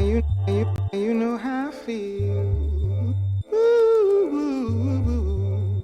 you know how I feel. Ooh, ooh, ooh, ooh.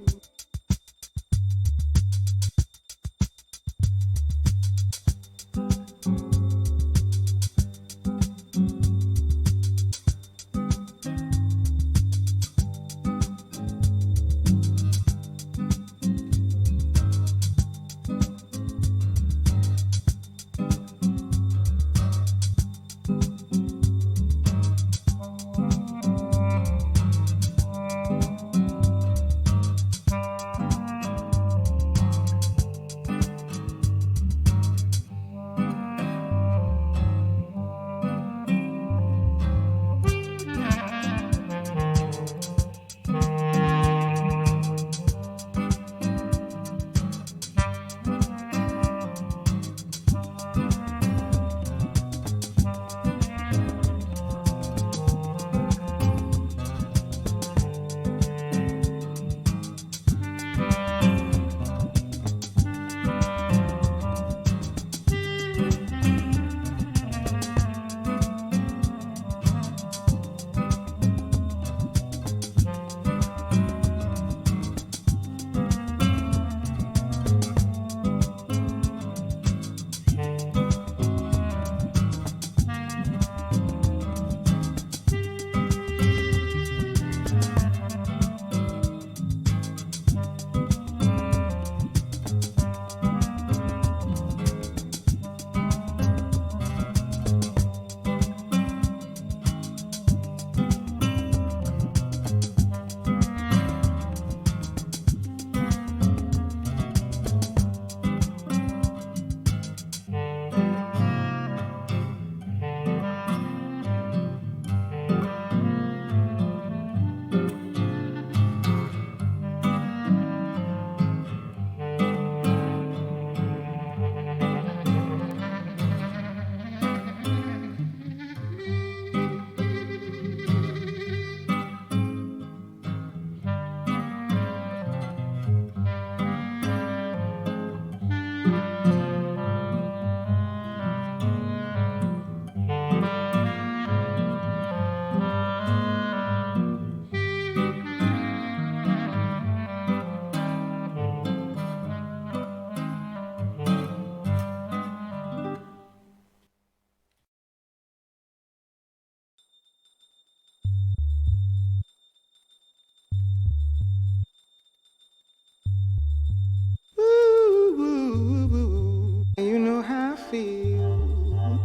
Ooh, ooh, ooh. You know how I feel.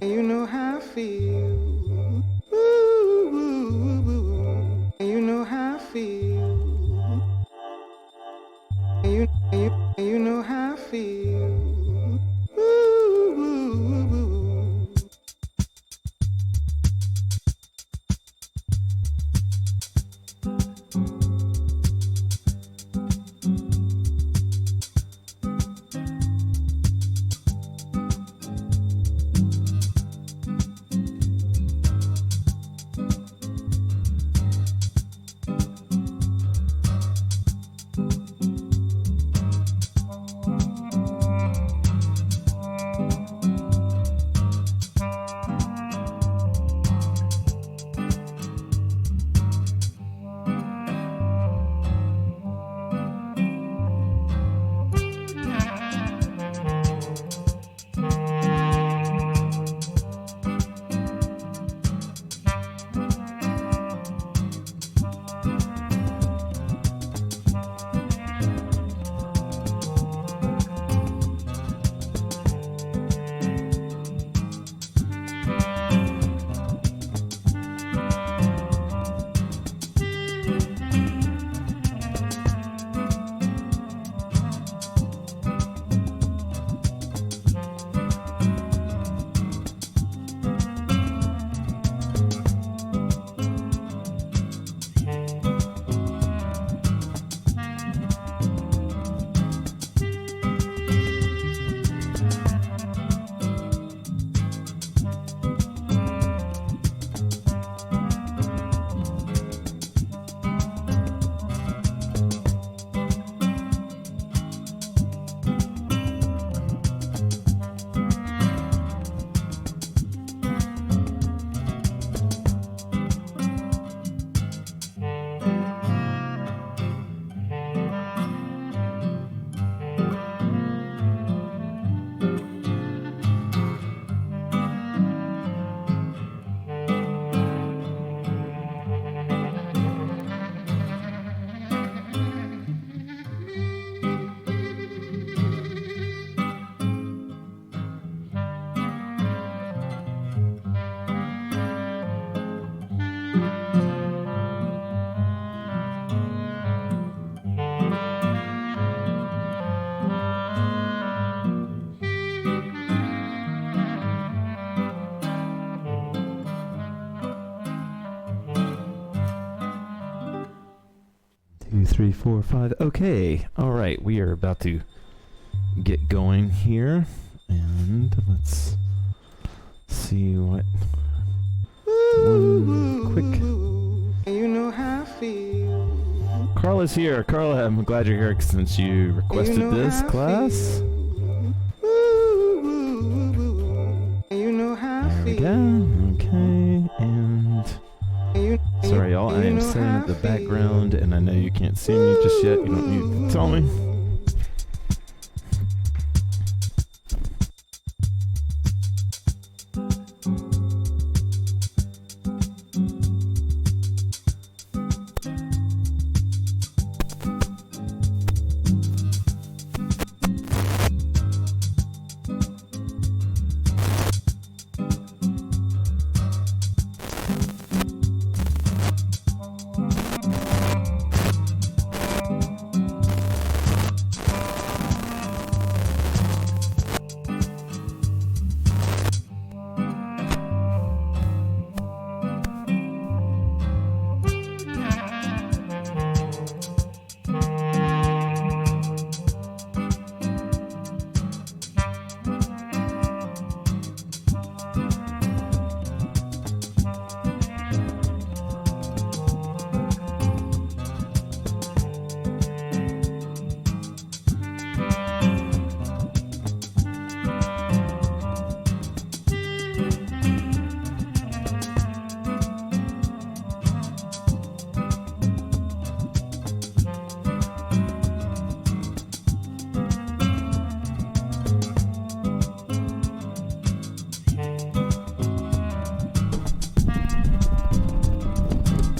You know how I feel. Ooh, ooh, ooh. You know how I feel. You know how I feel. Ooh, ooh, ooh. Two, three, four, five. Okay. All right. We are about to get going here. And let's see what one quick. You know how I feel. Carla's here. Carla, I'm glad you're here since you requested this class. You know how There we go. Okay. And sorry, y'all. I am setting up the background, and I know you can't see me just yet. You don't need to tell me.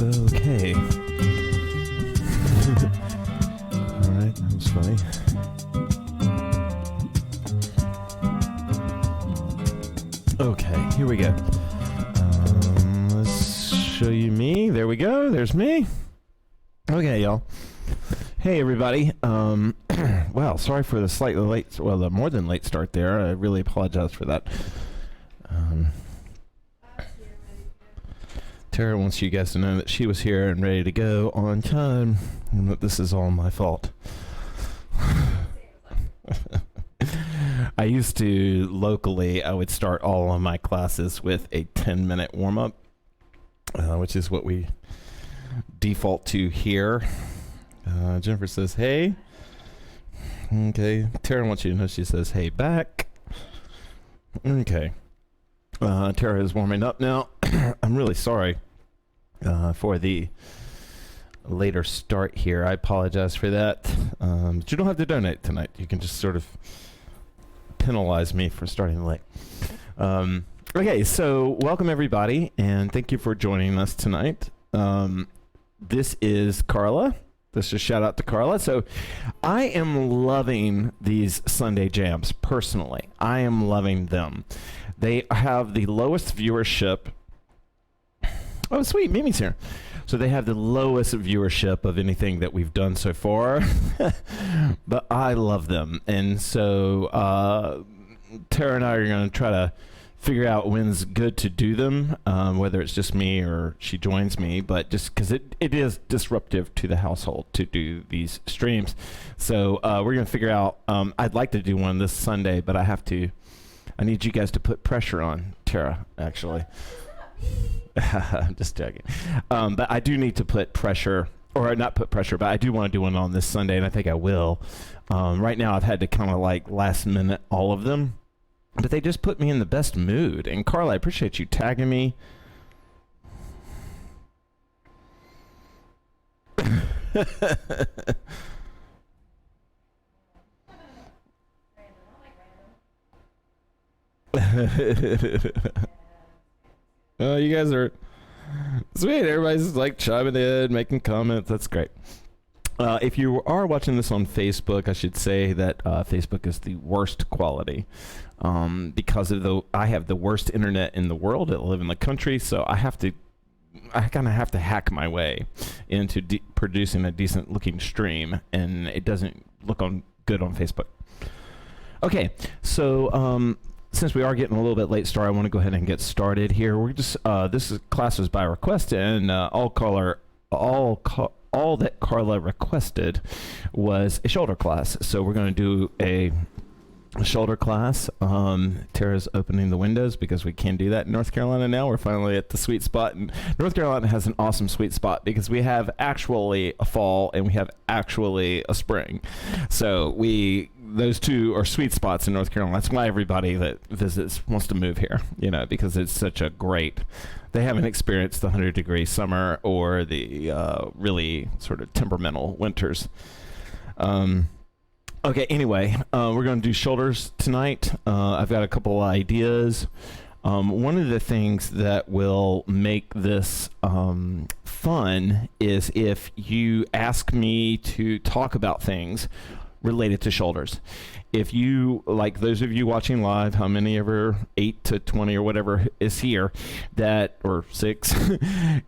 Okay. Alright, that was funny. Okay, here we go. Let's show you me. There we go. There's me. Okay, y'all. Hey, everybody. Wow, sorry for the slightly late, well, the more than late start there. I really apologize for that. Tara wants you guys to know that she was here and ready to go on time, and that this is all my fault. I used to, locally, I would start all of my classes with a 10-minute warm-up, which is what we default to here. Jennifer says, hey. Okay. Tara wants you to know she says, hey, back. Okay. Tara is warming up now. I'm really sorry for the later start here. I apologize for that. But you don't have to donate tonight. You can just sort of penalize me for starting late. Okay, so welcome everybody, and thank you for joining us tonight. This is Carla. This is shout out to Carla. So I am loving these Sunday jams personally. I am loving them. They have the lowest viewership. Oh, sweet. Mimi's here. So they have the lowest viewership of anything that we've done so far. But I love them. And so Tara and I are going to try to figure out when's good to do them, whether it's just me or she joins me. But just because it is disruptive to the household to do these streams. So we're going to figure out. I'd like to do one this Sunday, but I need you guys to put pressure on Tara, actually. I'm just joking. But I do need to put pressure, or not put pressure, but I do want to do one on this Sunday, and I think I will. Right now, I've had to kind of like last minute all of them, but they just put me in the best mood. And Carla, I appreciate you tagging me. Oh, you guys are sweet. Everybody's like chiming in, making comments. That's great. If you are watching this on Facebook, I should say that Facebook is the worst quality because of I have the worst internet in the world. I live in the country, so I kind of have to hack my way into producing a decent looking stream, and it doesn't look good on Facebook. Okay, so since we are getting a little bit late start, I want to go ahead and get started here. We're just this is class was by request, and all that Carla requested was a shoulder class. So we're going to do a shoulder class. Tara's opening the windows because we can do that in North Carolina now. We're finally at the sweet spot, and North Carolina has an awesome sweet spot because we have actually a fall and we have actually a spring. So those two are sweet spots in North Carolina. That's why everybody that visits wants to move here, because it's such a great, they haven't experienced the 100-degree summer or the really sort of temperamental winters. Okay, anyway, we're going to do shoulders tonight. I've got a couple ideas. One of the things that will make this fun is if you ask me to talk about things related to shoulders. If you, like those of you watching live, how many ever 8 to 20 or whatever is here, or 6,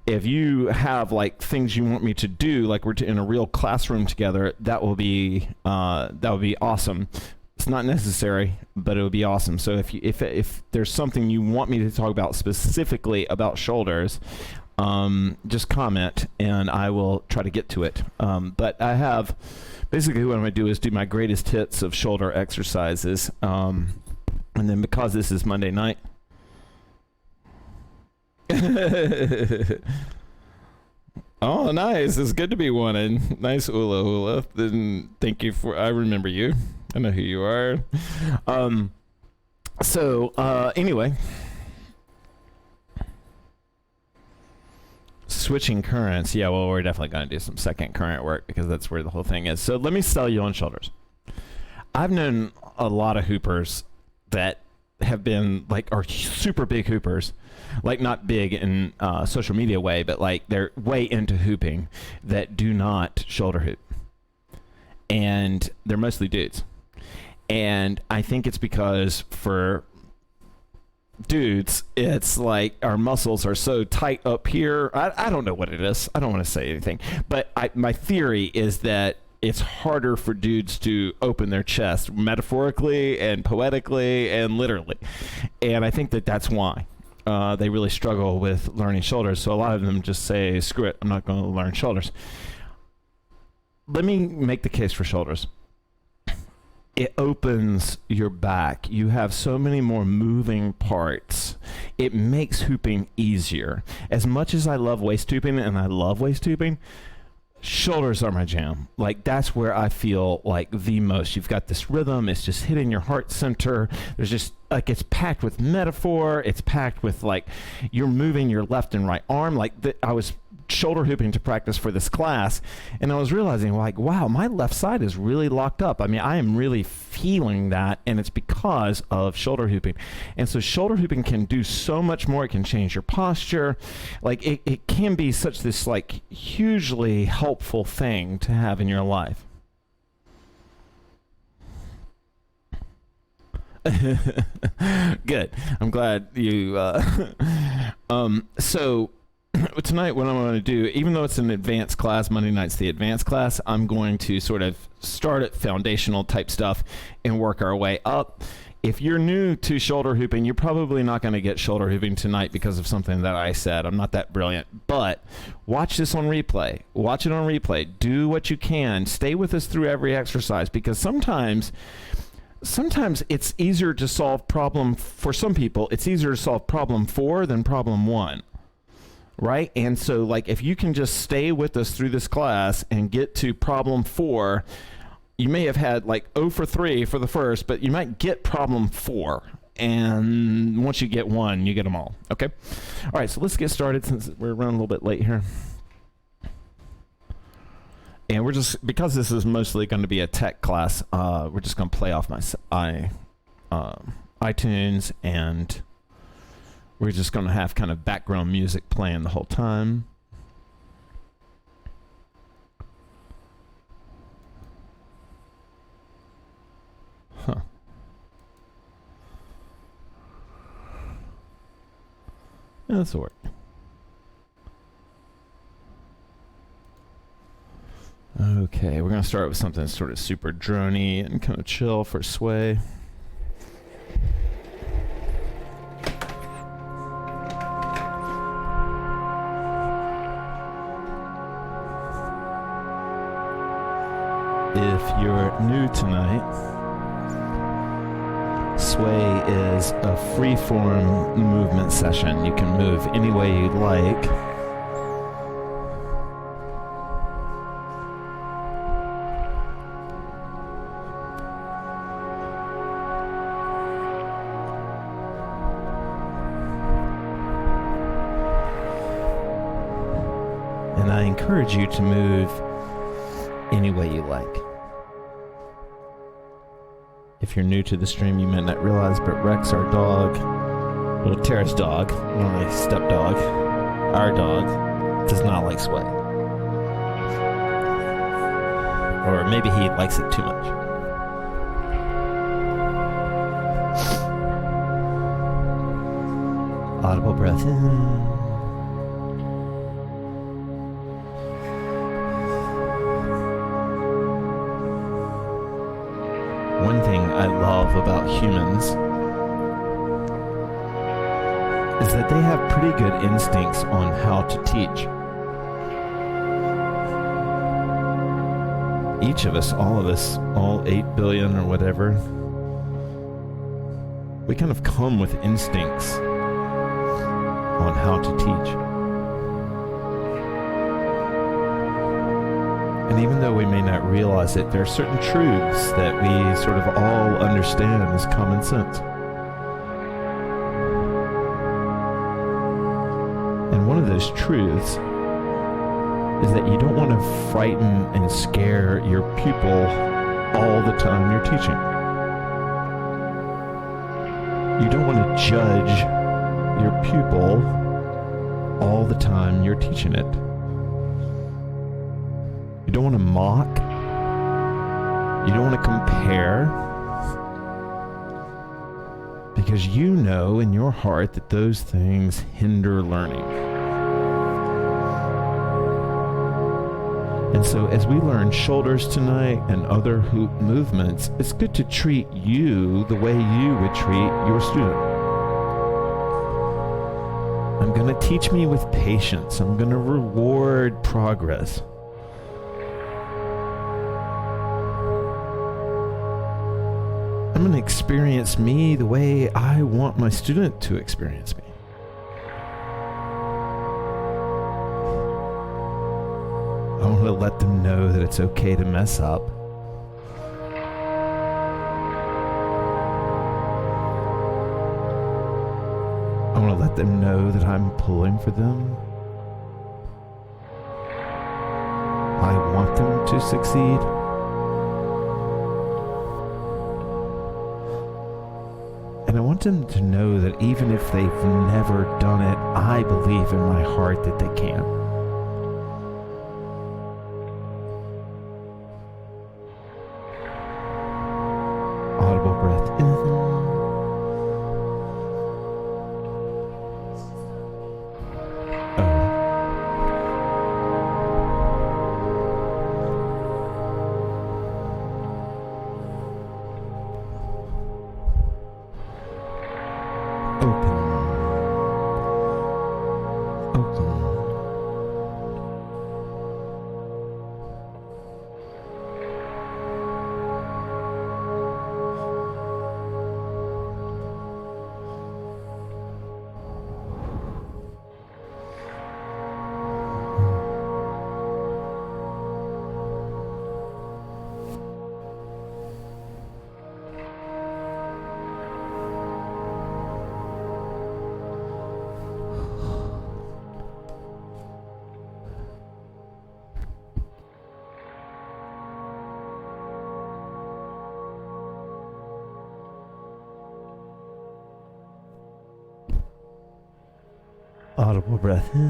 if you have like things you want me to do, like we're in a real classroom together, that would be awesome. It's not necessary, but it would be awesome. So if there's something you want me to talk about specifically about shoulders, just comment and I will try to get to it. But I have basically what I'm going to do is do my greatest hits of shoulder exercises. And then because this is Monday night. Oh, nice. It's good to be wanted. Nice hula hula. Then thank you I remember you. I know who you are. Anyway. Switching currents. Yeah, well, we're definitely going to do some second current work because that's where the whole thing is. So let me sell you on shoulders. I've known a lot of hoopers that have been are super big hoopers, not big in social media way, but they're way into hooping that do not shoulder hoop. And they're mostly dudes. And I think it's because for dudes, it's like our muscles are so tight up here. I don't know what it is. I don't want to say anything. But my theory is that it's harder for dudes to open their chest metaphorically and poetically and literally. And I think that's why they really struggle with learning shoulders. So a lot of them just say, screw it, I'm not going to learn shoulders. Let me make the case for shoulders. It opens your back. You have so many more moving parts. It makes hooping easier. As much as I love waist hooping, and I love waist hooping, shoulders are my jam. That's where I feel the most. You've got this rhythm. It's just hitting your heart center. There's just it's packed with metaphor. It's packed with you're moving your left and right arm. I was shoulder hooping to practice for this class, and I was realizing wow, my left side is really locked up. I mean, I am really feeling that, and it's because of shoulder hooping. And so shoulder hooping can do so much more. It can change your posture. It can be such this hugely helpful thing to have in your life. Good. I'm glad you so tonight what I'm going to do, even though it's an advanced class, Monday night's the advanced class, I'm going to sort of start at foundational type stuff and work our way up. If you're new to shoulder hooping, you're probably not going to get shoulder hooping tonight because of something that I said. I'm not that brilliant, but watch this on replay. Watch it on replay. Do what you can. Stay with us through every exercise, because sometimes it's easier to solve problem, for some people, it's easier to solve problem 4 than problem 1. Right? And so if you can just stay with us through this class and get to problem 4, you may have had 0 for 3 for the first, but you might get problem 4. And once you get 1, you get them all. Okay? All right, so let's get started since we're running a little bit late here. And we're just, because this is mostly going to be a tech class, we're just going to play off my iTunes, and we're just going to have kind of background music playing the whole time. Huh. Yeah, that's work. Okay, we're going to start with something sort of super droney and kind of chill for sway. if you're new tonight, sway is a free-form movement session. You can move any way you'd like. And I encourage you to move any way you like. If you're new to the stream, you might not realize, but Rex, our dog, well, Tara's dog, my stepdog, our dog, does not like sway. Or maybe he likes it too much. Audible breath in. One thing I love about humans is that they have pretty good instincts on how to teach. Each of us, all 8 billion or whatever, we kind of come with instincts on how to teach. And even though we may not realize it, there are certain truths that we sort of all understand as common sense. And one of those truths is that you don't want to frighten and scare your pupil all the time you're teaching. You don't want to judge your pupil all the time you're teaching it. You don't want to mock. You don't want to compare. Because you know in your heart that those things hinder learning. And so as we learn shoulders tonight and other hoop movements, it's good to treat you the way you would treat your student. I'm going to teach me with patience. I'm going to reward progress. I'm going to experience me the way I want my student to experience me. I want to let them know that it's okay to mess up. I want to let them know that I'm pulling for them. I want them to succeed. And I want them to know that even if they've never done it, I believe in my heart that they can. Audible breath in. Audible breath in.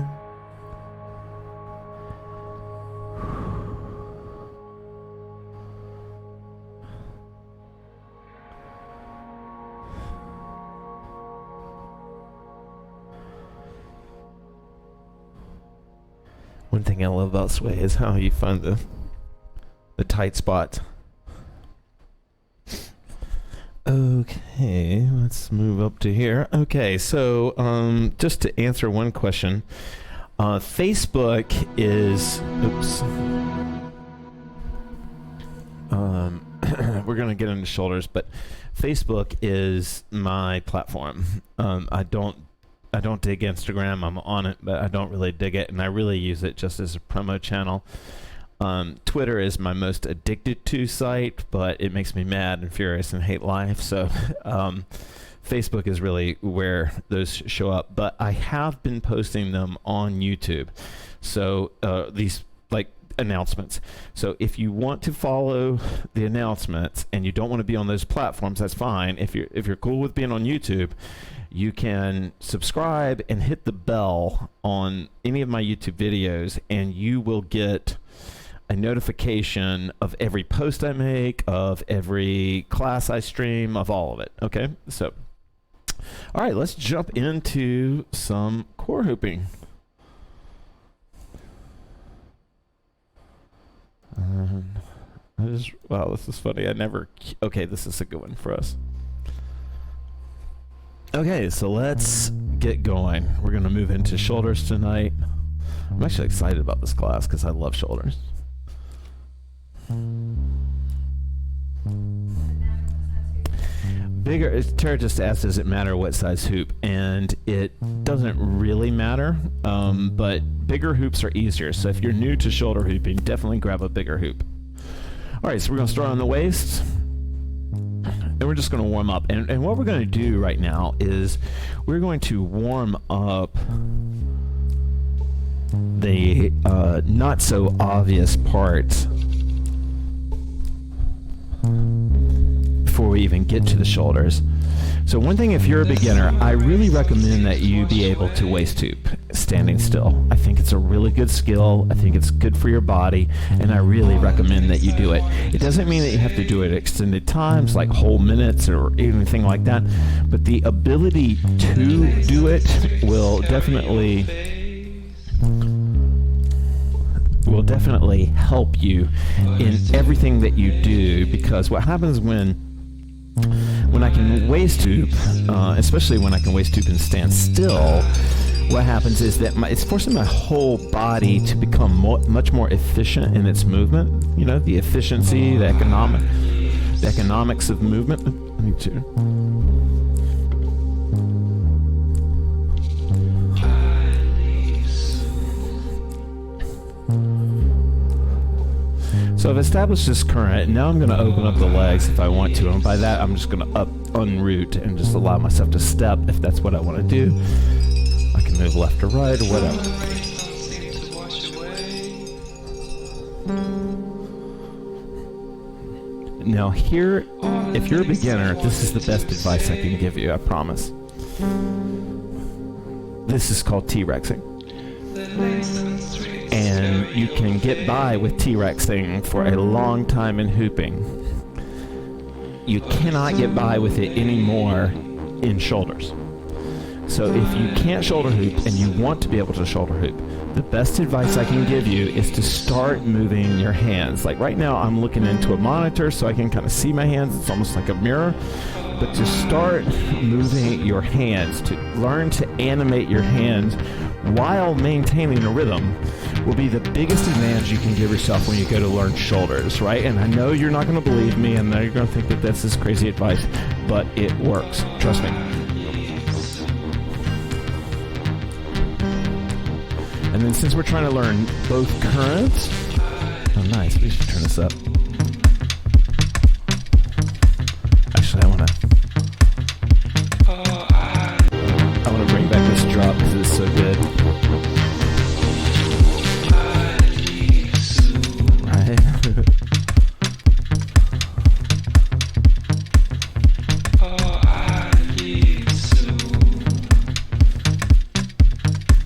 One thing I love about sway is how you find the tight spots. Okay, let's move up to here. Okay, so just to answer one question, Facebook is, oops. we're going to get into shoulders, but Facebook is my platform. I don't dig Instagram. I'm on it, but I don't really dig it, and I really use it just as a promo channel. Twitter is my most addicted to site, but it makes me mad and furious and hate life. So Facebook is really where those show up. But I have been posting them on YouTube. So these like announcements. So if you want to follow the announcements and you don't want to be on those platforms, that's fine. If you're cool with being on YouTube, you can subscribe and hit the bell on any of my YouTube videos, and you will get a notification of every post I make, of every class I stream, of all of it. Okay, so all right, let's jump into some core hooping. Wow, this is funny. Okay, this is a good one for us. Okay, so let's get going. We're going to move into shoulders tonight. I'm actually excited about this class because I love shoulders. Bigger, Tara just asked, does it matter what size hoop? And it doesn't really matter, but bigger hoops are easier. So if you're new to shoulder hooping, definitely grab a bigger hoop. All right, so we're going to start on the waist, and we're just going to warm up. And what we're going to do right now is we're going to warm up the not so obvious parts before we even get to the shoulders. So one thing, if you're a beginner, I really recommend that you be able to waist hoop standing still. I think it's a really good skill. I think it's good for your body, and I really recommend that you do it. It doesn't mean that you have to do it at extended times, like whole minutes or anything like that, but the ability to do it will definitely help you in everything that you do, because what happens when I can waist hoop, especially when I can waist hoop and stand still, what happens is that it's forcing my whole body to become much more efficient in its movement. You know, the efficiency, the economics of movement. Me too. So I've established this current, and now I'm going to open up the legs if I want to, and by that I'm just going to unroot and just allow myself to step if that's what I want to do. I can move left or right or whatever. Now here, if you're a beginner, this is the best advice I can give you, I promise. This is called T-Rexing. And you can get by with T-Rexing for a long time in hooping. You cannot get by with it anymore in shoulders. So if you can't shoulder hoop and you want to be able to shoulder hoop, the best advice I can give you is to start moving your hands. Like right now I'm looking into a monitor so I can kind of see my hands. It's almost like a mirror. But to start moving your hands, to learn to animate your hands while maintaining a rhythm, will be the biggest advantage you can give yourself when you go to learn shoulders, right? And I know you're not going to believe me, and you're going to think that this is crazy advice, but it works. Trust me. And then since we're trying to learn both currents, oh nice, we should turn this up. Actually, I want to bring back this drop because it's so good.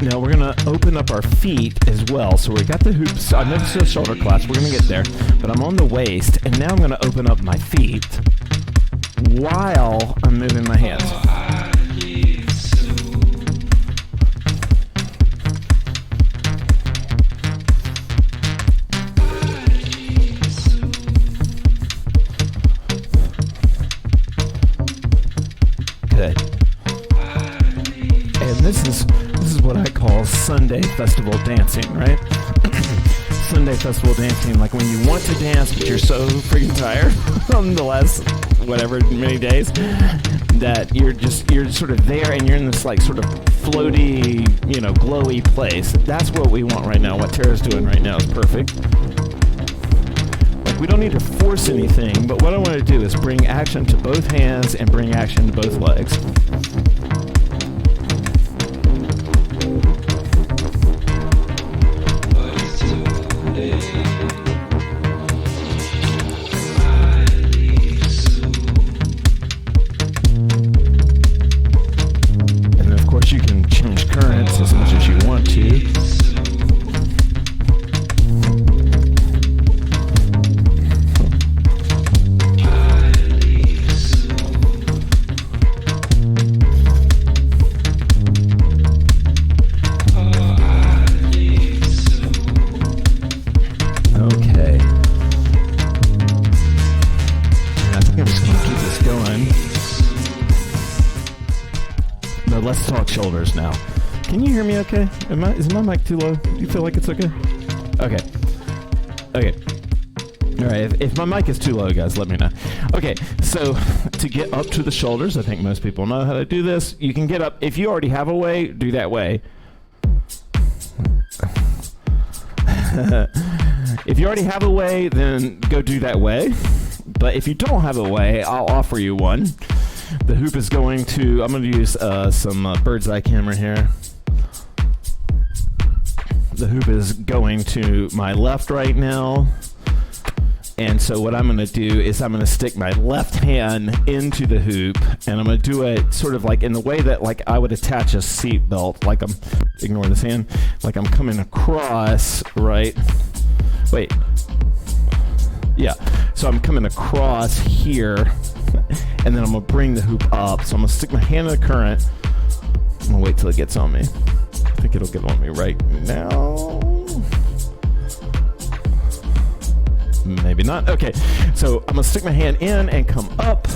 Now we're going to open up our feet as well. So we got the hoops. I know this is a shoulder class. We're going to get there. But I'm on the waist, and now I'm going to open up my feet while I'm moving my hands. Good. And this is what I call Sunday festival dancing, right? Sunday festival dancing, like when you want to dance but you're so freaking tired on the last whatever many days that you're sort of there and you're in this like sort of floaty, glowy place. That's what we want right now. What Tara's doing right now is perfect. Like we don't need to force anything, but what I want to do is bring action to both hands and bring action to both legs. As much as you want to. Okay. I think I'm just going to keep this going. But let's talk shoulders now. Can you hear me okay? Is my mic too low? Do you feel like it's okay? Okay. All right, if my mic is too low, guys, let me know. Okay, so to get up to the shoulders, I think most people know how to do this. You can get up. If you already have a way, do that way. If you already have a way, then go do that way. But if you don't have a way, I'll offer you one. The hoop is going to, I'm going to use some bird's eye camera here. The hoop is going to my left right now. And so what I'm going to do is I'm going to stick my left hand into the hoop, and I'm going to do it sort of like in the way that like I would attach a seat belt, like I'm, ignore this hand, like I'm coming across, right? Wait. Yeah. So I'm coming across here, and then I'm going to bring the hoop up. So I'm going to stick my hand in the current. I'm going to wait till it gets on me. I think it'll get on me right now. Maybe not. Okay, so I'm gonna stick my hand in and come up.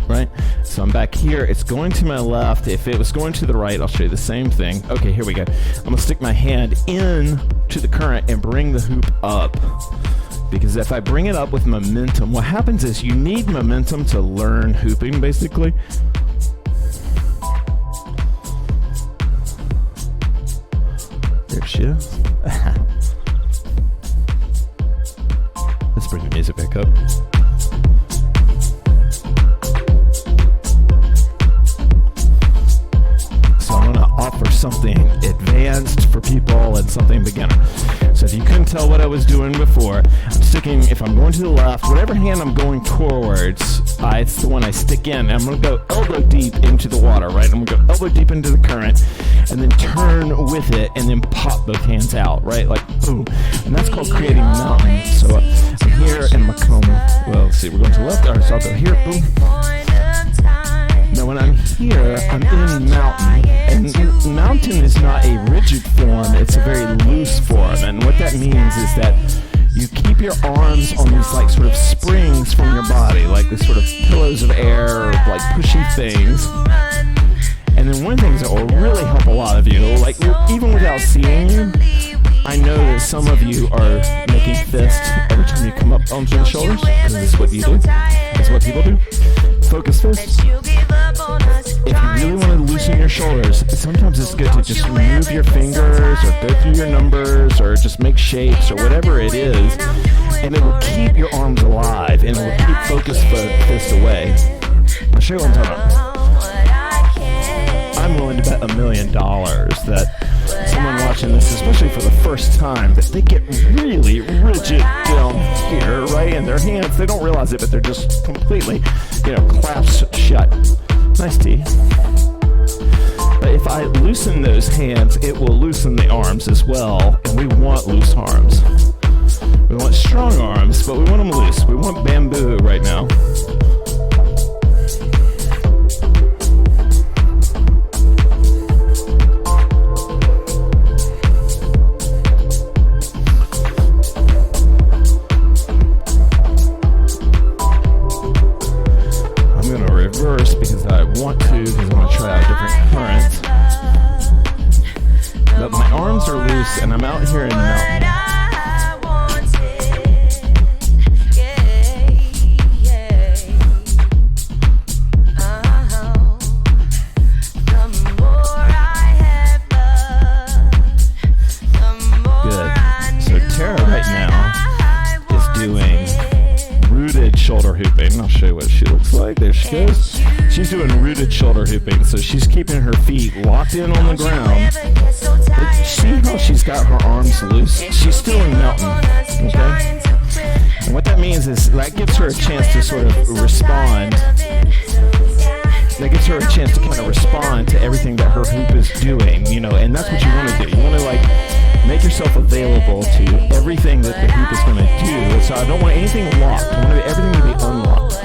Right? So I'm back here. It's going to my left. If it was going to the right, I'll show you the same thing. Okay, here we go. I'm gonna stick my hand in to the current and bring the hoop up. Because if I bring it up with momentum, what happens is you need momentum to learn hooping, basically. There she is. Let's bring the music back up. So I'm going to offer something advanced for people and something beginner. So if you couldn't tell what I was doing before, I'm sticking, if I'm going to the left, whatever hand I'm going towards, it's the one I stick in. I'm going to go elbow deep into the water, right? I'm going to go elbow deep into the current and then turn with it and then pop both hands out, right? Like, boom. And that's called creating mountains. So I'm here and I'm going to come, well, let's see, we're going to the left. All right, so I'll go here, boom. Now when I'm here, I'm in mountain. And mountain is not a rigid form, it's a very loose form. And what that means is that you keep your arms on these like sort of springs from your body, like these sort of pillows of air, or like pushy things. And then one of the things that will really help a lot of you, like even without seeing you, I know that some of you are making fists every time you come up onto the shoulders, because it's what you do. It's what people do. Focus fist. If you really want to loosen your shoulders, sometimes it's good to just move your fingers or go through your numbers or just make shapes or whatever it is, and it will keep your arms alive and it will keep focus fist away. I'll show you what I'm talking about. I'm willing to bet $1 million that someone watching this, especially for the first time, that they get really rigid down here, right? In their hands, they don't realize it, but they're just completely, clasped shut. Nice tea. But if I loosen those hands, it will loosen the arms as well, and we want loose arms. We want strong arms, but we want them loose. We want bamboo right now. Because I want to, because I want to try out different currents. I'm out here in the mountain. Shoulder hooping. I'll show you what she looks like. There she goes. She's doing rooted shoulder hooping, so she's keeping her feet locked in on the ground. But see how she's got her arms loose? She's still in mountain, okay? And what that means is that gives her a chance to sort of respond. That gives her a chance to kind of respond to everything that her hoop is doing, you know, and that's what you want to do. You want to, like, make yourself available to everything that the hoop is going to do. So I don't want anything locked. I want everything to be unlocked.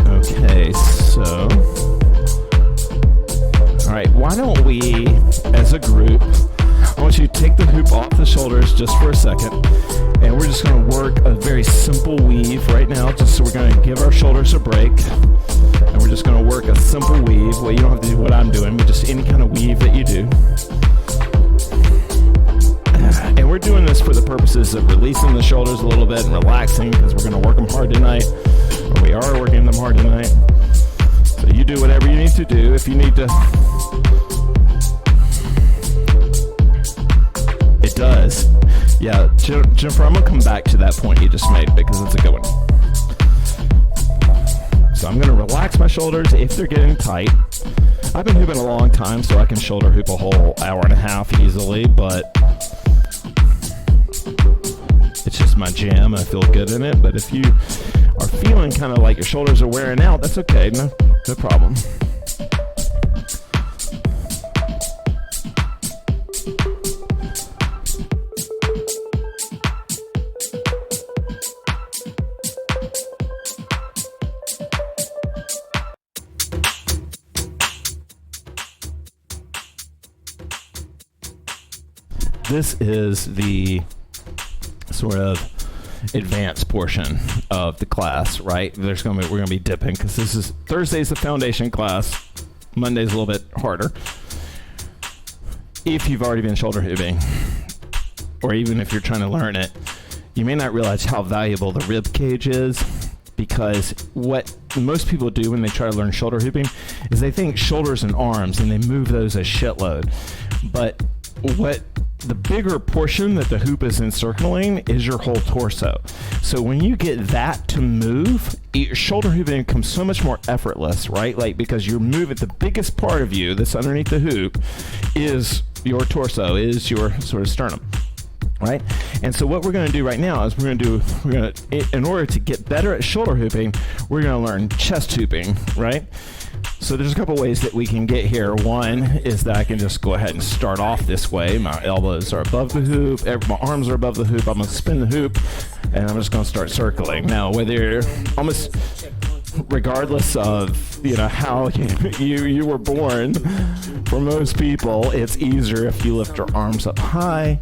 Okay, so... Alright, why don't we, as a group, I want you to take the hoop off the shoulders just for a second. And we're just going to work a very simple weave right now, just so we're going to give our shoulders a break. And we're just going to work a simple weave. Well, you don't have to do what I'm doing, but just any kind of weave that you do. And we're doing this for the purposes of releasing the shoulders a little bit and relaxing, because we're going to work them hard tonight. Or we are working them hard tonight. So you do whatever you need to do. If you need to... It does. Yeah, Jennifer, I'm going to come back to that point you just made because it's a good one. So I'm going to relax my shoulders if they're getting tight. I've been hooping a long time, so I can shoulder hoop a whole hour and a half easily, but it's just my jam. I feel good in it. But if you are feeling kind of like your shoulders are wearing out, that's okay. No problem. This is the sort of advanced portion of the class, right? We're gonna be dipping because this is Thursday's the foundation class. Monday's a little bit harder. If you've already been shoulder hooping, or even if you're trying to learn it, you may not realize how valuable the rib cage is, because what most people do when they try to learn shoulder hooping is they think shoulders and arms and they move those a shitload. But what the bigger portion that the hoop is encircling is your whole torso. So when you get that to move, your shoulder hooping becomes so much more effortless, right? Like, because you're moving, the biggest part of you that's underneath the hoop is your torso, is your sort of sternum, right? And so what we're going to do right now is in order to get better at shoulder hooping, we're going to learn chest hooping, right? So there's a couple ways that we can get here. One is that I can just go ahead and start off this way. My elbows are above the hoop, my arms are above the hoop. I'm going to spin the hoop, and I'm just going to start circling. Now, whether you're almost regardless of, you know, how you were born, for most people, it's easier if you lift your arms up high.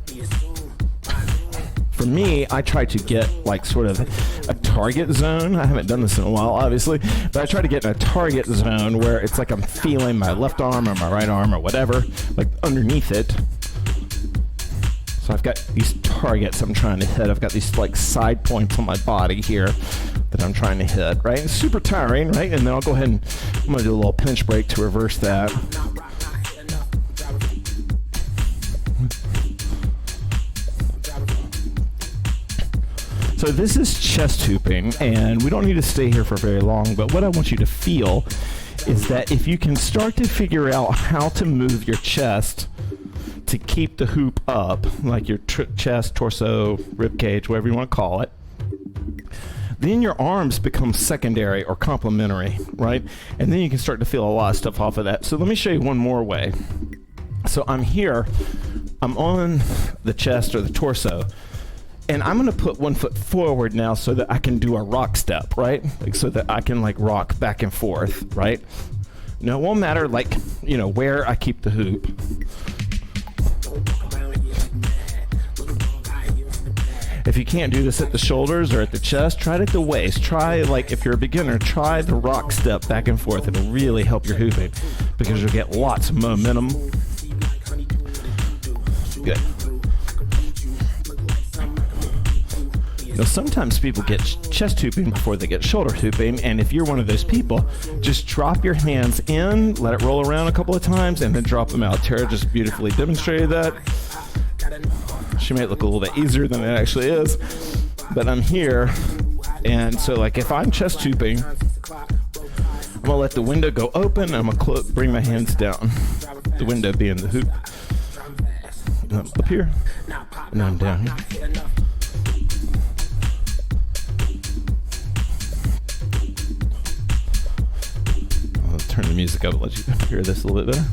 For me, I try to get like sort of a target zone. I haven't done this in a while, obviously, but I try to get in a target zone where it's like I'm feeling my left arm or my right arm or whatever, like underneath it. So I've got these targets I'm trying to hit. I've got these like side points on my body here that I'm trying to hit, right? It's super tiring, right? And then I'll go ahead and I'm going to do a little pinch break to reverse that. So this is chest hooping, and we don't need to stay here for very long, but what I want you to feel is that if you can start to figure out how to move your chest to keep the hoop up, like your chest, torso, rib cage, whatever you want to call it, then your arms become secondary or complementary, right? And then you can start to feel a lot of stuff off of that. So let me show you one more way. So I'm here, I'm on the chest or the torso, and I'm going to put one foot forward now so that I can do a rock step, right? Like, so that I can like rock back and forth, right? Now, it won't matter, like, you know, where I keep the hoop. If you can't do this at the shoulders or at the chest, try it at the waist. Try, like, if you're a beginner, try the rock step back and forth. It'll really help your hooping because you'll get lots of momentum. Good. You know, sometimes people get chest hooping before they get shoulder hooping, and if you're one of those people, just drop your hands in, let it roll around a couple of times, and then drop them out. Tara just beautifully demonstrated that. She made it look a little bit easier than it actually is, but I'm here, and so like if I'm chest hooping, I'm gonna let the window go open, and I'm gonna bring my hands down. The window being the hoop. Up here, and I'm down here. I'll turn the music up and let you hear this a little bit better.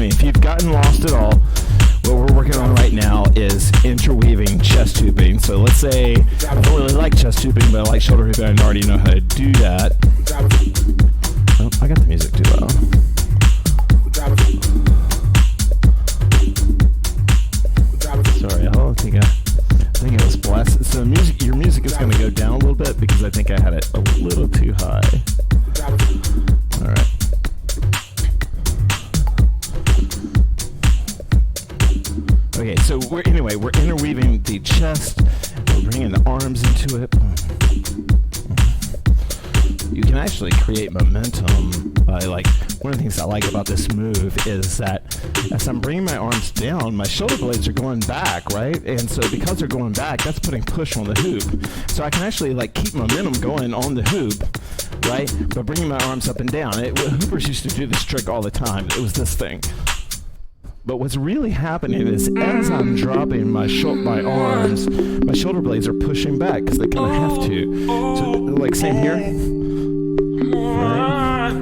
If you've gotten lost at all, what we're working on right now is interweaving chest hooping. So let's say I don't really like chest hooping, but I like shoulder hooping. I already know how to do that. Oh, I got the music too loud. Sorry, I think it was blasted. So your music is going to go down a little bit because I think I had it a little too high. All right. Okay, so we're interweaving the chest, we're bringing the arms into it. You can actually create momentum by, like, one of the things I like about this move is that as I'm bringing my arms down, my shoulder blades are going back, right? And so because they're going back, that's putting push on the hoop. So I can actually, like, keep momentum going on the hoop, right? By bringing my arms up and down. Hoopers used to do this trick all the time. It was this thing. But what's really happening is as I'm dropping my arms, my shoulder blades are pushing back because they kind of have to. So, like, same here. Right?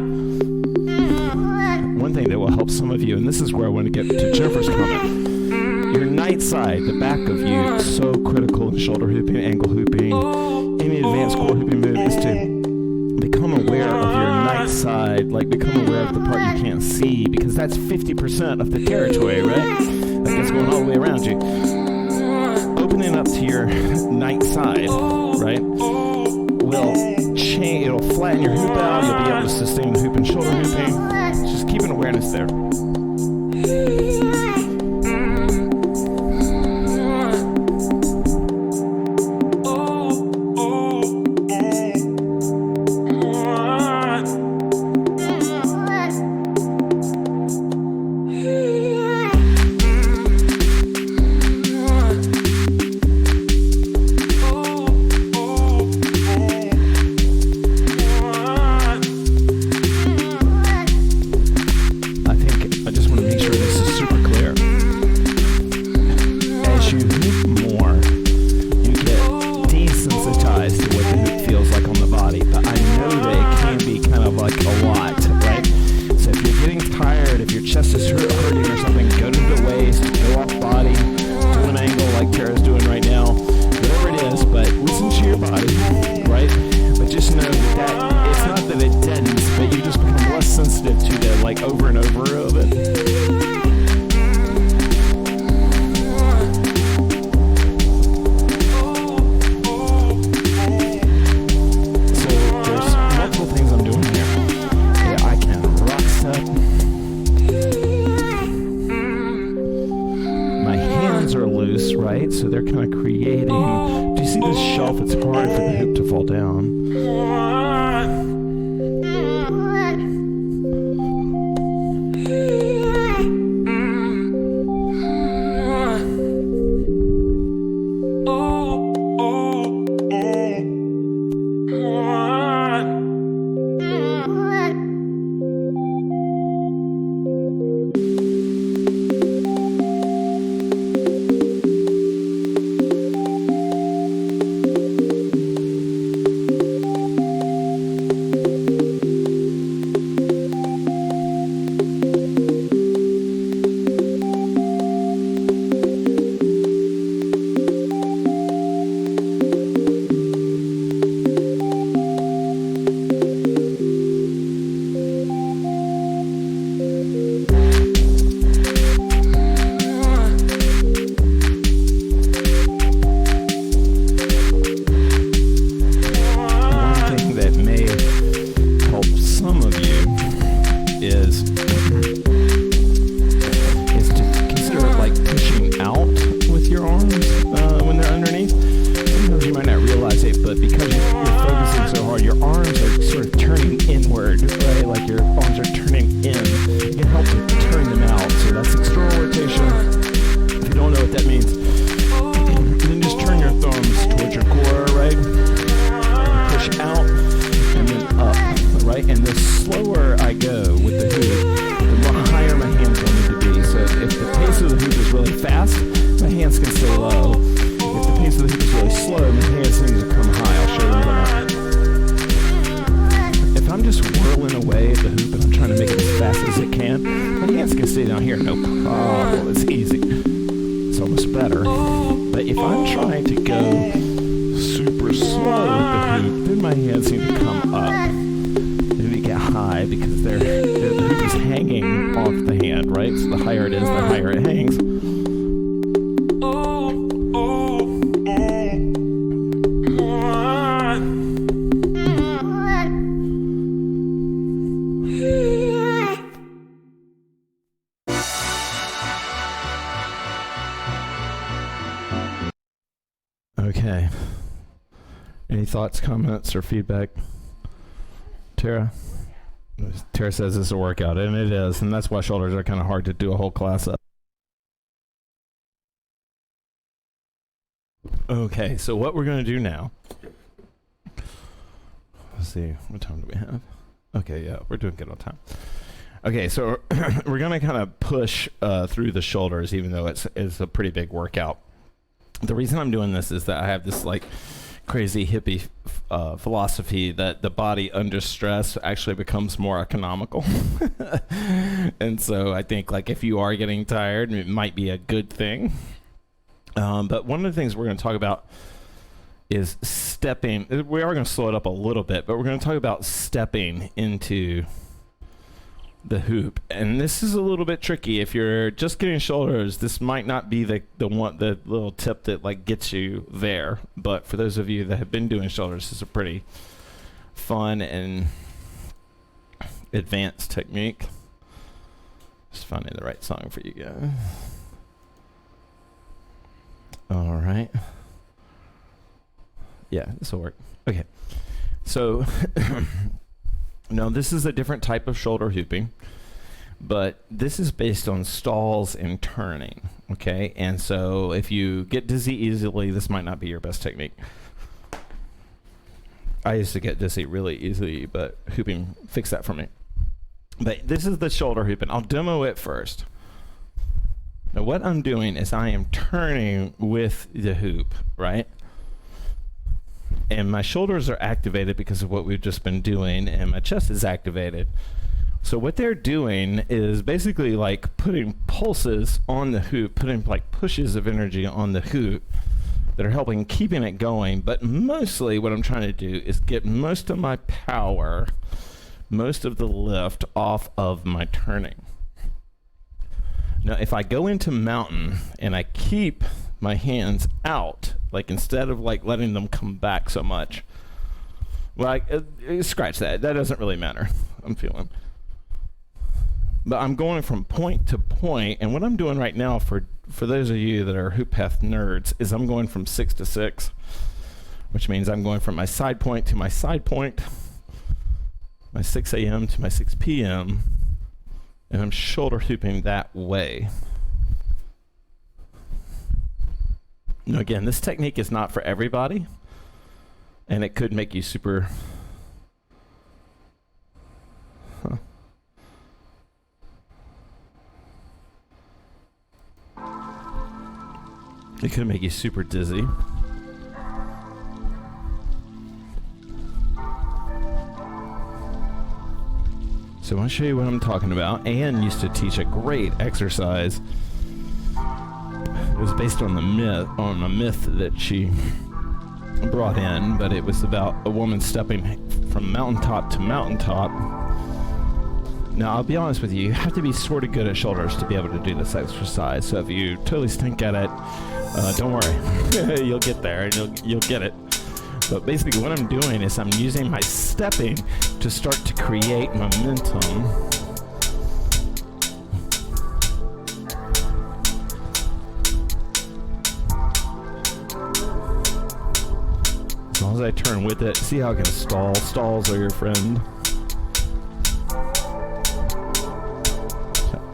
One thing that will help some of you, and this is where I want to get to Jennifer's comment. Your night side, the back of you, so critical in shoulder hooping, ankle hooping, any advanced core hooping move is to become aware of your night side, like become aware of the part you can't see, because that's 50% of the territory, right? Like it's going all the way around you. Opening up to your night side, right, will change, it'll flatten your hoop out, you'll be able to sustain the hoop and shoulder hooping. Just keep an awareness there. So they're kind of creating, do you see this shelf? It's hard for the hoop to fall down. if I'm trying to go super slow with the hoop, then my hands need to come up. They need to get high because the hoop is hanging off the hand, right? So the higher it is, the higher it hangs. Okay. Any thoughts, comments, or feedback? Tara? Tara says it's a workout, and it is, and that's why shoulders are kind of hard to do a whole class up. Okay, so what we're going to do now, let's see, what time do we have? Okay, yeah, we're doing good on time. Okay, so we're going to kind of push through the shoulders, even though it's a pretty big workout. The reason I'm doing this is that I have this like crazy hippie philosophy that the body under stress actually becomes more economical. And so I think like if you are getting tired, it might be a good thing. But one of the things we're going to talk about is stepping. We are going to slow it up a little bit, but we're going to talk about stepping into the hoop. And this is a little bit tricky. If you're just getting shoulders, this might not be the little tip that like gets you there. But for those of you that have been doing shoulders, it's a pretty fun and advanced technique. Just finding the right song for you guys. All right. Yeah, this will work. Okay. So now this is a different type of shoulder hooping, but this is based on stalls and turning, okay? And so if you get dizzy easily, this might not be your best technique. I used to get dizzy really easily, but hooping fixed that for me. But this is the shoulder hooping. I'll demo it first. Now what I'm doing is I am turning with the hoop, right? And my shoulders are activated because of what we've just been doing, and my chest is activated. So what they're doing is basically like putting pulses on the hoop, putting like pushes of energy on the hoop that are helping keeping it going. But mostly what I'm trying to do is get most of my power, most of the lift off of my turning. Now, if I go into mountain and I keep my hands out, like instead of like letting them come back so much, like scratch that. That doesn't really matter. I'm feeling. But I'm going from point to point, and what I'm doing right now for those of you that are HoopPath nerds is I'm going from 6 to 6, which means I'm going from my side point to my side point, my 6 a.m. to my 6 p.m., and I'm shoulder hooping that way. Now again, this technique is not for everybody, and it could make you super... It could make you super dizzy. So I want to show you what I'm talking about. Anne used to teach a great exercise. It was based on a myth that she brought in, but it was about a woman stepping from mountaintop to mountaintop. Now, I'll be honest with you, you have to be sort of good at shoulders to be able to do this exercise. So if you totally stink at it, don't worry. You'll get there and you'll get it. But basically what I'm doing is I'm using my stepping to start to create momentum. As long as I turn with it, see how I can stall? Stalls are your friend.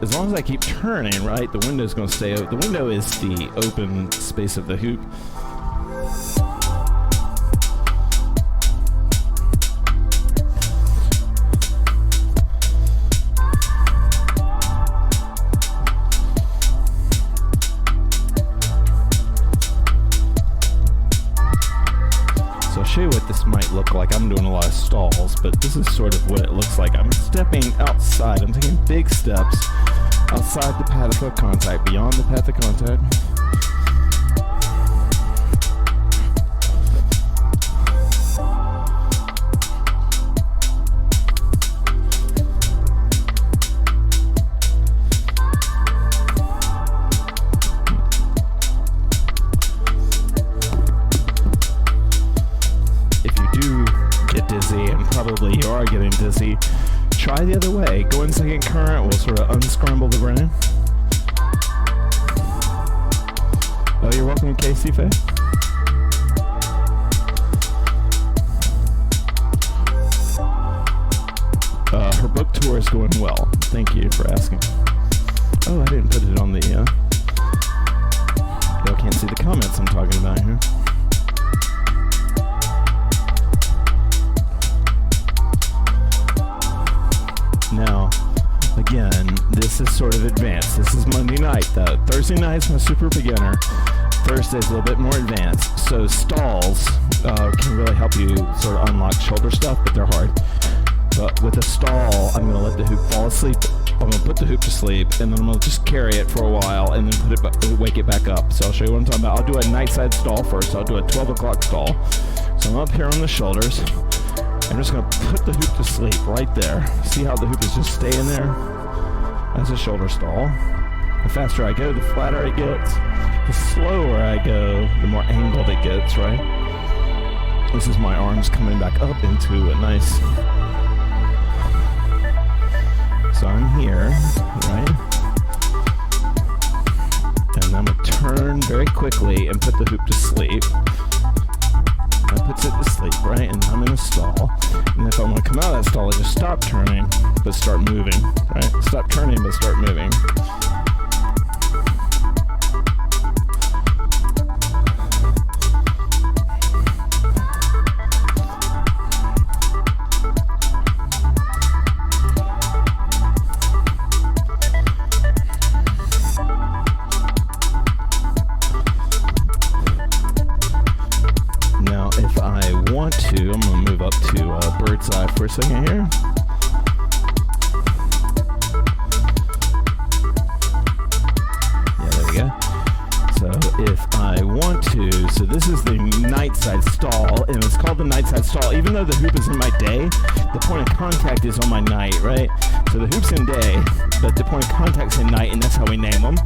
As long as I keep turning, right, the window's going to stay open. The window is the open space of the hoop. So I'll show you what this might look like. I'm doing a lot of stalls, but this is sort of what it looks like. I'm stepping outside. I'm taking big steps outside the path of contact, beyond the path of contact. probably you are getting dizzy, try the other way. Go in second current. We'll sort of unscramble the brain. Oh, you're welcome, Casey Faye. Her book tour is going well. Thank you for asking. Oh, I didn't put it on the... Y'all can't see the comments I'm talking about here. Now, again, this is sort of advanced. This is Monday night, though. Thursday night's my super beginner. Thursday's a little bit more advanced. So stalls can really help you sort of unlock shoulder stuff, but they're hard. But with a stall, I'm going to let the hoop fall asleep. I'm going to put the hoop to sleep, and then I'm going to just carry it for a while, and then wake it back up. So I'll show you what I'm talking about. I'll do a night side stall first. I'll do a 12 o'clock stall. So I'm up here on the shoulders. I'm just going to put the hoop to sleep right there. See how the hoop is just staying there? That's a shoulder stall. The faster I go, the flatter it gets. The slower I go, the more angled it gets, right? This is my arms coming back up into a nice... So I'm here, right? And I'm going to turn very quickly and put the hoop to sleep. That puts it to sleep, right? And I'm in a stall. And if I want to come out of that stall, I just stop turning, but start moving, right? Stop turning, but start moving. I'm going to move up to bird's eye for a second here. Yeah, there we go. So if I want to, so this is the night side stall, and it's called the night side stall. Even though the hoop is in my day, the point of contact is on my night, right? So the hoop's in day, but the point of contact's in night, and that's how we name them.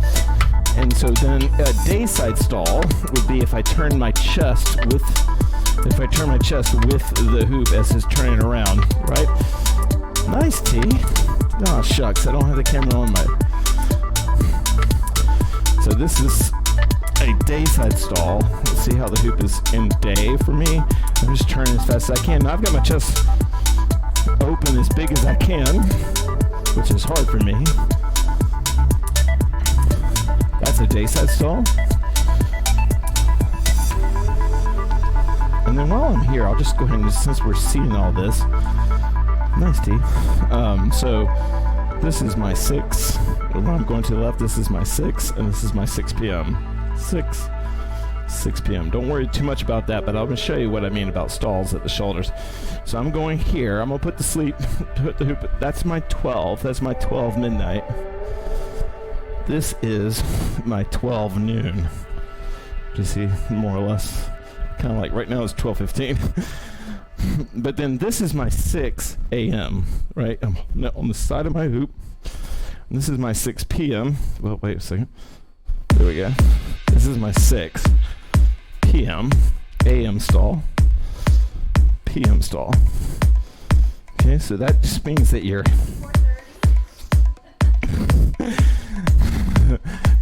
And so then a day side stall would be if I turn my chest with the hoop as it's turning around, right? Nice, T. Oh, shucks, I don't have the camera on my... So this is a day side stall. Let's see how the hoop is in day for me. I'm just turning as fast as I can. Now I've got my chest open as big as I can, which is hard for me. That's a day side stall. And then while I'm here, I'll just go ahead and, since we're seeing all this, nice T. So this is my 6. When I'm going to the left, this is my 6, and this is my 6 p.m. 6 p.m. Don't worry too much about that, but I'm going to show you what I mean about stalls at the shoulders. So I'm going here. I'm going to put the hoop. That's my 12. That's my 12 midnight. This is my 12 noon. Do you see, more or less? Kind of like right now it's 12:15. But then this is my 6 a.m., right? I'm on the side of my hoop. And this is my 6 p.m. Well, wait a second. There we go. This is my 6 p.m. a.m. stall. p.m. stall. Okay, so that just means that you're...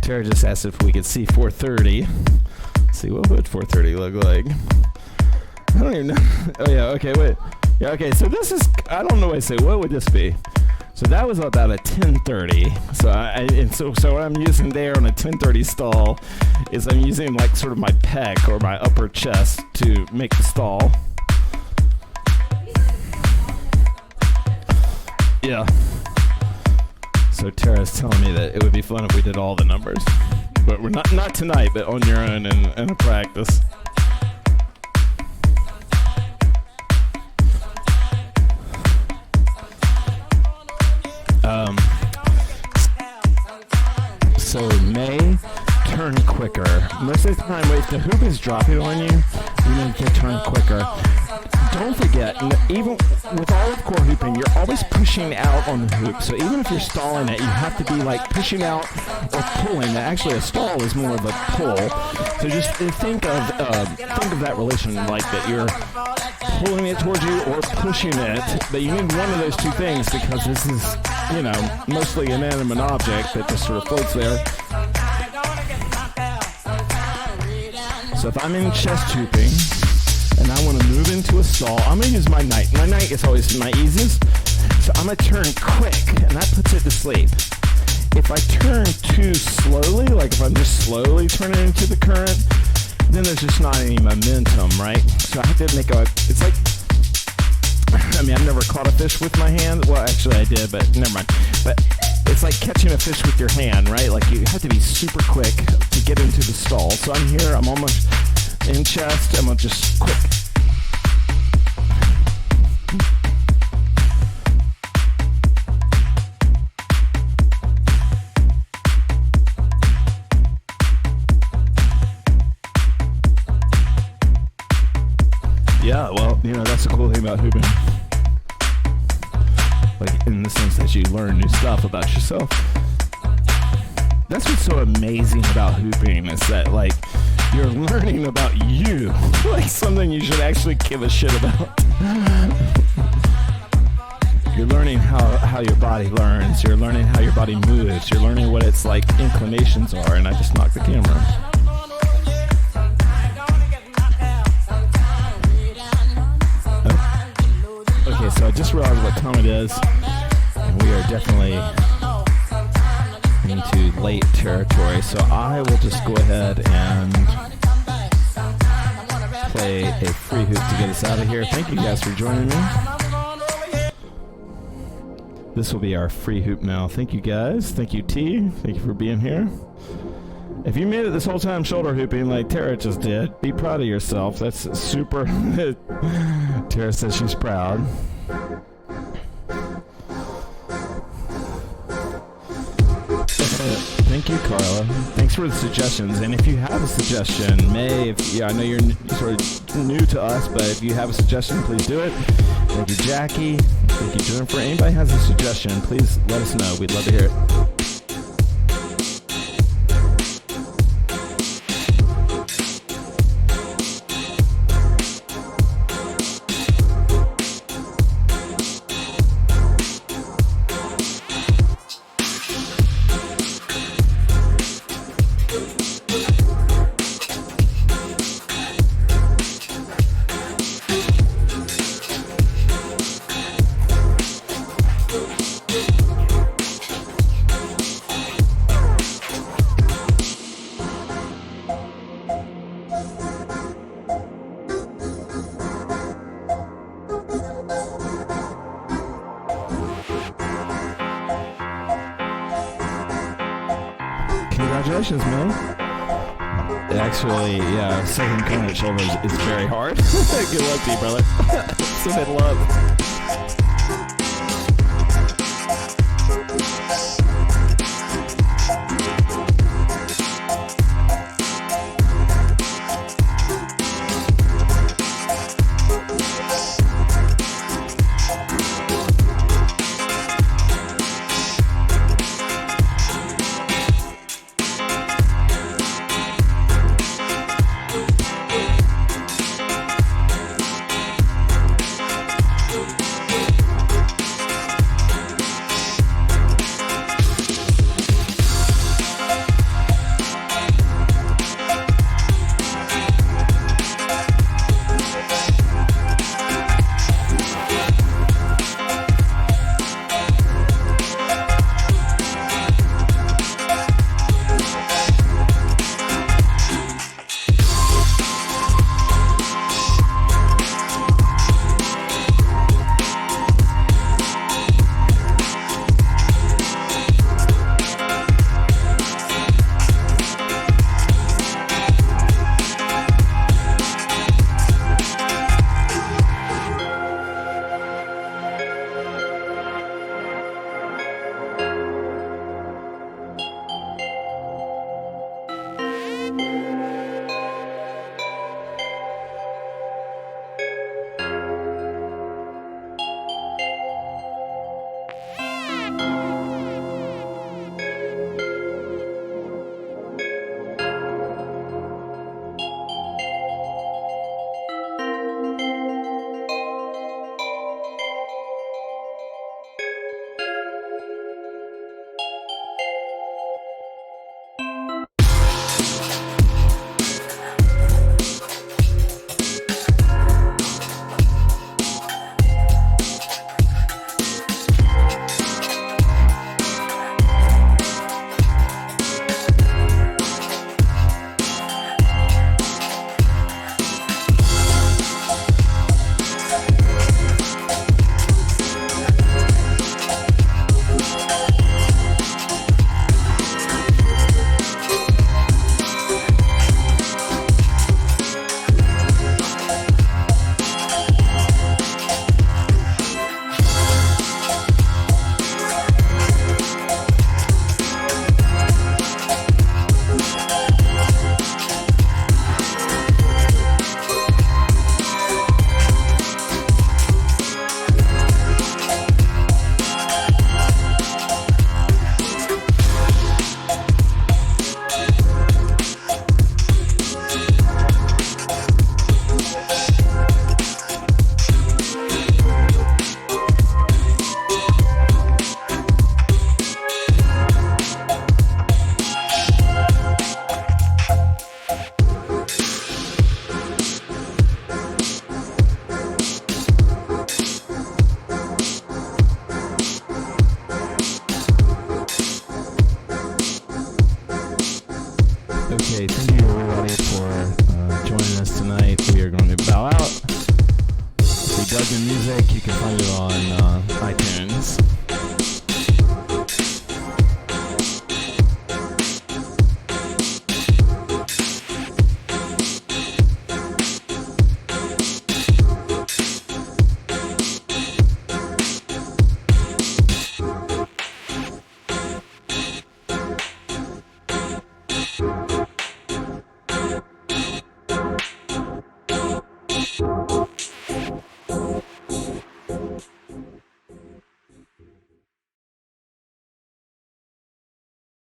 Tara just asked if we could see 4:30. See, what would 4:30 look like? I don't even know. Oh yeah, okay, wait. Yeah, okay, so this is, I don't know what to say. What would this be? So that was about a 10:30. So so what I'm using there on a 10:30 stall is I'm using like sort of my pec or my upper chest to make the stall. Yeah. So Tara's telling me that it would be fun if we did all the numbers. But we're not tonight, but on your own in a practice. So May, turn quicker. Most of the time, if the hoop is dropping on you, you need to turn quicker. Don't forget, even with all of core hooping, you're always pushing out on the hoop. So even if you're stalling it, you have to be like pushing out or pulling. Actually, a stall is more of a pull. So just think of that relation like that. You're pulling it towards you or pushing it, but you need one of those two things because this is, mostly an inanimate object that just sort of floats there. So if I'm in chest hooping and I want to move into a stall, I'm going to use my knight. My knight is always my easiest. So I'm going to turn quick, and that puts it to sleep. If I turn too slowly, like if I'm just slowly turning into the current, then there's just not any momentum, right? So I have to make it's like, I've never caught a fish with my hand. Well, actually I did, but never mind. But it's like catching a fish with your hand, right? Like you have to be super quick to get into the stall. So I'm here, I'm almost in chest, I'm just quick. Yeah, well, that's the cool thing about hooping. Like, in the sense that you learn new stuff about yourself. That's what's so amazing about hooping is that, like, you're learning about you. Like, something you should actually give a shit about. You're learning how your body learns. You're learning how your body moves. You're learning what its, like, inclinations are. And I just knocked the camera. Okay, so I just realized what time it is, and we are definitely into late territory, so I will just go ahead and play a free hoop to get us out of here. Thank you guys for joining me. This will be our free hoop now. Thank you guys. Thank you, T. Thank you for being here. If you made it this whole time shoulder hooping like Tara just did, be proud of yourself. That's super. Tara says she's proud. Thank you, Carla. Thanks for the suggestions. And if you have a suggestion, I know you're sort of new to us, but if you have a suggestion, please do it. Thank you, Jackie. Thank you, Jennifer. Anybody has a suggestion, please let us know. We'd love to hear it. Congratulations, man. Actually, yeah, second current shoulders is very hard. Good luck to you, brother. Submit love. Urban Music. You can find it on iTunes.